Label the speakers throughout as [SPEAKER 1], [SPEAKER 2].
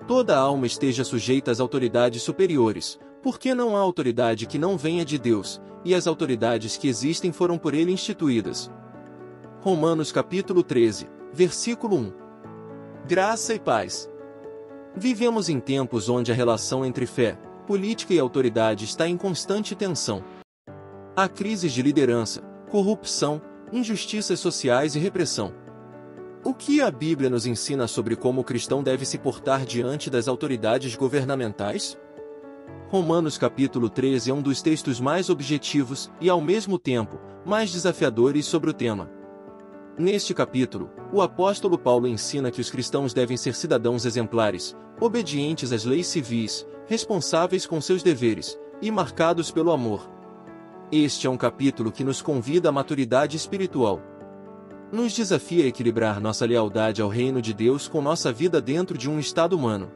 [SPEAKER 1] Toda alma esteja sujeita às autoridades superiores, porque não há autoridade que não venha de Deus, e as autoridades que existem foram por ele instituídas. Romanos capítulo 13, versículo 1. Graça e paz. Vivemos em tempos onde a relação entre fé, política e autoridade está em constante tensão. Há crises de liderança, corrupção, injustiças sociais e repressão. O que a Bíblia nos ensina sobre como o cristão deve se portar diante das autoridades governamentais? Romanos capítulo 13 é um dos textos mais objetivos e, ao mesmo tempo, mais desafiadores sobre o tema. Neste capítulo, o apóstolo Paulo ensina que os cristãos devem ser cidadãos exemplares, obedientes às leis civis, responsáveis com seus deveres, e marcados pelo amor. Este é um capítulo que nos convida à maturidade espiritual. Nos desafia a equilibrar nossa lealdade ao reino de Deus com nossa vida dentro de um estado humano.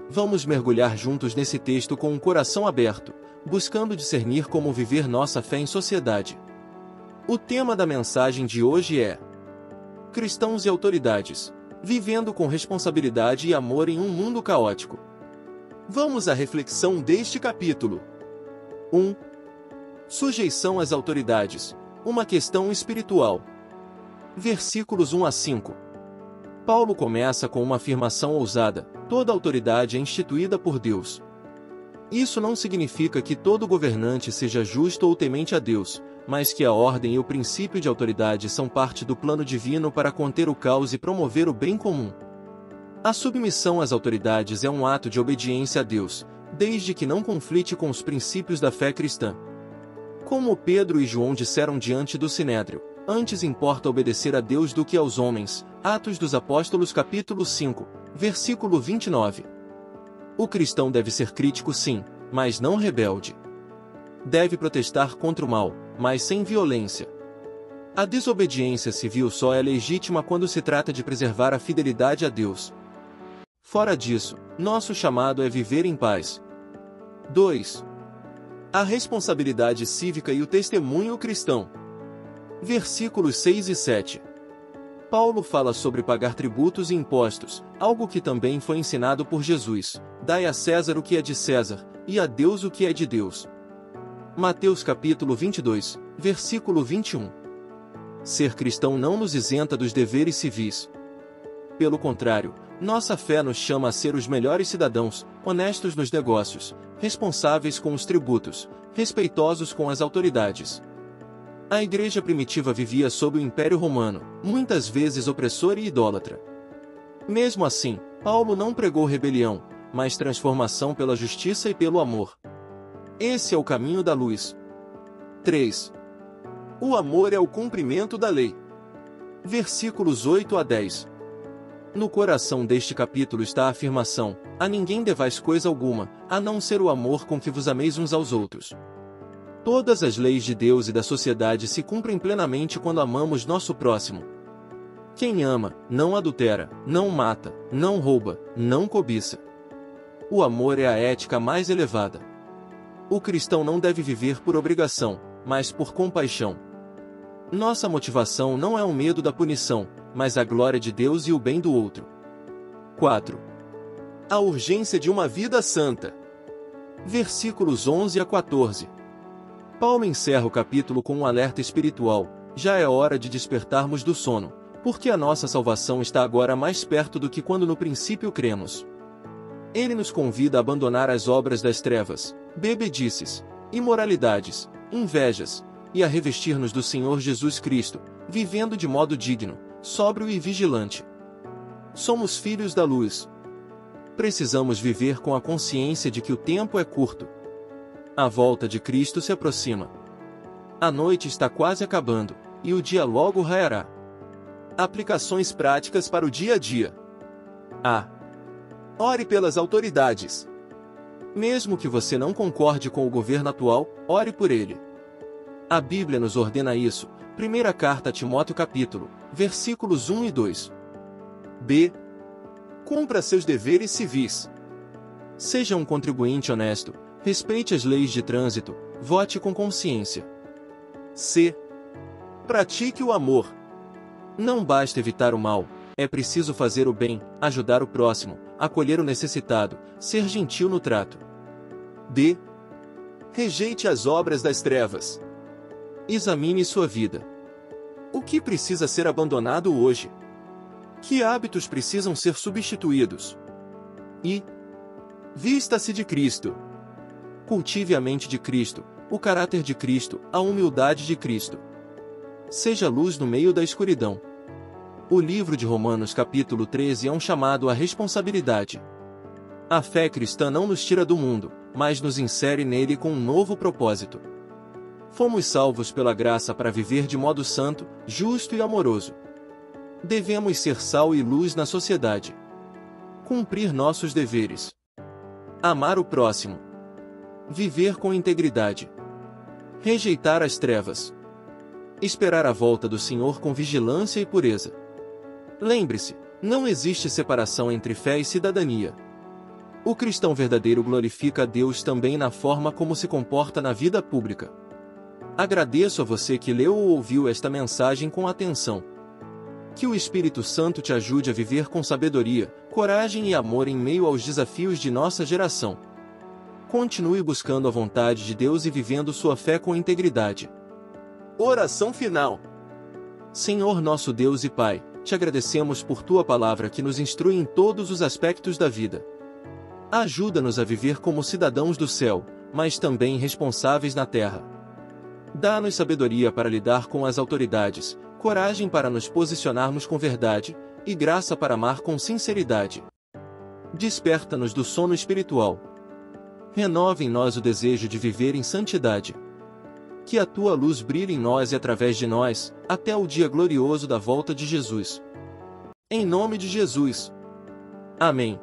[SPEAKER 1] Vamos mergulhar juntos nesse texto com um coração aberto, buscando discernir como viver nossa fé em sociedade. O tema da mensagem de hoje é Cristãos e autoridades, vivendo com responsabilidade e amor em um mundo caótico. Vamos à reflexão deste capítulo. 1. Sujeição às autoridades, uma questão espiritual. Versículos 1 a 5. Paulo começa com uma afirmação ousada: toda autoridade é instituída por Deus. Isso não significa que todo governante seja justo ou temente a Deus, mas que a ordem e o princípio de autoridade são parte do plano divino para conter o caos e promover o bem comum. A submissão às autoridades é um ato de obediência a Deus, desde que não conflite com os princípios da fé cristã. Como Pedro e João disseram diante do Sinédrio, antes importa obedecer a Deus do que aos homens. Atos dos Apóstolos capítulo 5, versículo 29. O cristão deve ser crítico sim, mas não rebelde. Deve protestar contra o mal, mas sem violência. A desobediência civil só é legítima quando se trata de preservar a fidelidade a Deus. Fora disso, nosso chamado é viver em paz. 2. A responsabilidade cívica e o testemunho cristão. Versículos 6 e 7. Paulo fala sobre pagar tributos e impostos, algo que também foi ensinado por Jesus. Dai a César o que é de César, e a Deus o que é de Deus. Mateus capítulo 22, versículo 21. Ser cristão não nos isenta dos deveres civis. Pelo contrário, nossa fé nos chama a ser os melhores cidadãos, honestos nos negócios, responsáveis com os tributos, respeitosos com as autoridades. A igreja primitiva vivia sob o Império Romano, muitas vezes opressor e idólatra. Mesmo assim, Paulo não pregou rebelião, mas transformação pela justiça e pelo amor. Esse é o caminho da luz. 3. O amor é o cumprimento da lei. Versículos 8 a 10. No coração deste capítulo está a afirmação: a ninguém devais coisa alguma, a não ser o amor com que vos ameis uns aos outros. Todas as leis de Deus e da sociedade se cumprem plenamente quando amamos nosso próximo. Quem ama, não adultera, não mata, não rouba, não cobiça. O amor é a ética mais elevada. O cristão não deve viver por obrigação, mas por compaixão. Nossa motivação não é o medo da punição, mas a glória de Deus e o bem do outro. 4. A urgência de uma vida santa. Versículos 11 a 14. Paulo encerra o capítulo com um alerta espiritual: já é hora de despertarmos do sono, porque a nossa salvação está agora mais perto do que quando no princípio cremos. Ele nos convida a abandonar as obras das trevas, bebedices, imoralidades, invejas, e a revestir-nos do Senhor Jesus Cristo, vivendo de modo digno, sóbrio e vigilante. Somos filhos da luz. Precisamos viver com a consciência de que o tempo é curto. A volta de Cristo se aproxima. A noite está quase acabando, e o dia logo raiará. Aplicações práticas para o dia a dia. A. Ore pelas autoridades. Mesmo que você não concorde com o governo atual, ore por ele. A Bíblia nos ordena isso. Primeira carta a Timóteo capítulo, versículos 1 e 2. B. Cumpra seus deveres civis. Seja um contribuinte honesto, respeite as leis de trânsito, vote com consciência. C. Pratique o amor. Não basta evitar o mal, é preciso fazer o bem, ajudar o próximo, acolher o necessitado, ser gentil no trato. D. Rejeite as obras das trevas. Examine sua vida. O que precisa ser abandonado hoje? Que hábitos precisam ser substituídos? E. Vista-se de Cristo. Cultive a mente de Cristo, o caráter de Cristo, a humildade de Cristo. Seja luz no meio da escuridão. O livro de Romanos capítulo 13 é um chamado à responsabilidade. A fé cristã não nos tira do mundo, mas nos insere nele com um novo propósito. Fomos salvos pela graça para viver de modo santo, justo e amoroso. Devemos ser sal e luz na sociedade. Cumprir nossos deveres. Amar o próximo. Viver com integridade. Rejeitar as trevas. Esperar a volta do Senhor com vigilância e pureza. Lembre-se, não existe separação entre fé e cidadania. O cristão verdadeiro glorifica a Deus também na forma como se comporta na vida pública. Agradeço a você que leu ou ouviu esta mensagem com atenção. Que o Espírito Santo te ajude a viver com sabedoria, coragem e amor em meio aos desafios de nossa geração. Continue buscando a vontade de Deus e vivendo sua fé com integridade. Oração final. Senhor nosso Deus e Pai, te agradecemos por tua palavra que nos instrui em todos os aspectos da vida. Ajuda-nos a viver como cidadãos do céu, mas também responsáveis na terra. Dá-nos sabedoria para lidar com as autoridades, coragem para nos posicionarmos com verdade, e graça para amar com sinceridade. Desperta-nos do sono espiritual. Renova em nós o desejo de viver em santidade. Que a tua luz brilhe em nós e através de nós, até o dia glorioso da volta de Jesus. Em nome de Jesus. Amém.